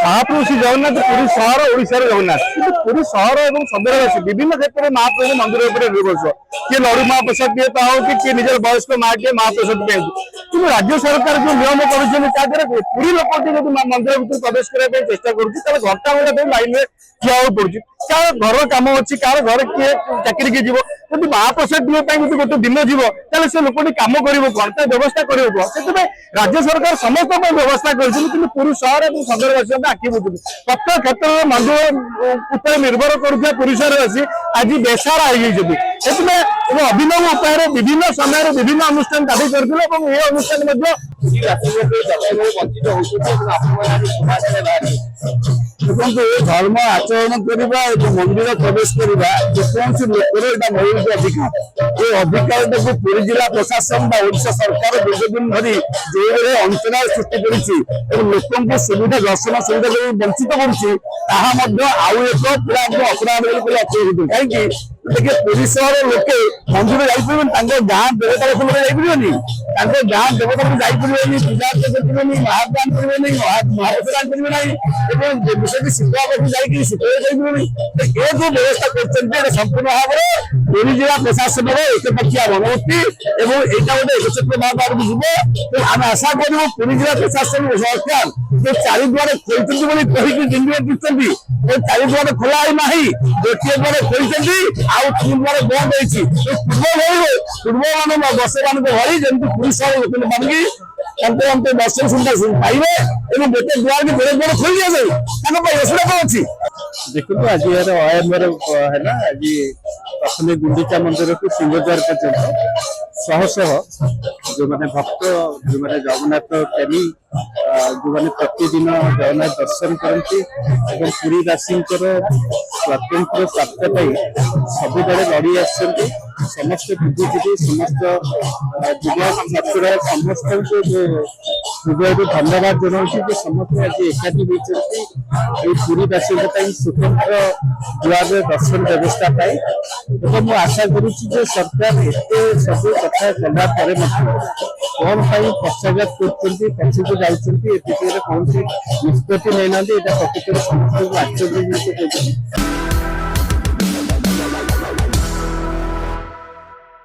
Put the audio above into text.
महाप्रभु श्री जगन्नाथ पुरी सहर ओडिशार जगन्नाथ पुरी सहर और सदरवासी विभिन्न क्षेत्र में महाप्रभु मंदिर निर्भर किए लड़ू महाप्रसाद दिए तो हो कि निजर वयस्क माँ टे महाप्रसाद पे कि राज्य सरकार जो नियम कर पुरी लोक मंदिर भर प्रवेश करने चेष्टा कर घंटा घंटा लाइन में ठिया पड़ुଛି क्या घर कम अच्छी क्या घर किए चाकरी किए जीव जब महाप्रसाद गोटे दिन जीव से लोक कम कर व्यवस्था कर राज्य सरकार समस्त व्यवस्था कर पुरी सहर और सदरवासी आखि बुझुँ प्रत्येक क्षेत्र में मंदिर निर्भर करुवा पुरी सहरवासी आज बेसारा हो अभिनव उपाय विभिन्न समय विभिन्न अनुष्ठान दाबी करते ये अनुष्ठान धर्म आचरण करवा मंदिर प्रवेश करवा जेकोसी लोकर मौलिक अधिकार ये अधिकार को पुरी जिला प्रशासन ओडिशा सरकार दीर्घ दिन धरी जो अंचना सृष्टि कर सुविधा दर्शन सुविधा वंचित कर कहीं देखिए पुरी सहर लोके मंदिर जापर गाँ देवता जापरनी गाँ देवता जापरनी पूजा करें महादान करेंगे महाप्रसाद करेंगे ना विषय शीतल जाकि शीतल ये जो व्यवस्था कर संपूर्ण भाव में पुरी जिला प्रशासन एकपक्षिया मनोवृत्ति यहाँ गोटे एकत्र भाव आगे जीव आम आशा करूँ पुरी जिला प्रशासन सरकार जो चारिद्वार खोलते चारिद्वार खोला गोटे द्वार खोलते आउ तीन द्वार बंद होती पूर्व मान वर्ष मान भरी जमी पुरी सहर लोक मानिकी दर्शन सुविधा पाइबे और गोटे द्वार के बेले द्वार खोल दिया जाए असुविधा कौन अच्छी देखो आज यार अयम्बर है ना आज प्रथम गुंडीचा मंदिर को सिंहद्वार पर्यटन शह शह जो मैंने भक्त जो मैंने जगन्नाथ प्रेमी जो मैंने प्रतिदिन जगन्नाथ दर्शन करती पुरीवासी स्वतंत्र प्राप्त सब लड़ी आसमस्त बुद्धिजीवी समस्त युवा छात्र समस्त हृदय धन्यवाद जनाऊँ समस्त आज एकाठी होती पुरीवासी स्वतंत्र द्वार दर्शन व्यवस्था पाई मुझे आशा करुच्ची सरकार एत सब कथा कलापर कौन पश्चात पछक जाती कौन निष्पत्ति नहीं ना प्रकृत समस्त आश्चर्य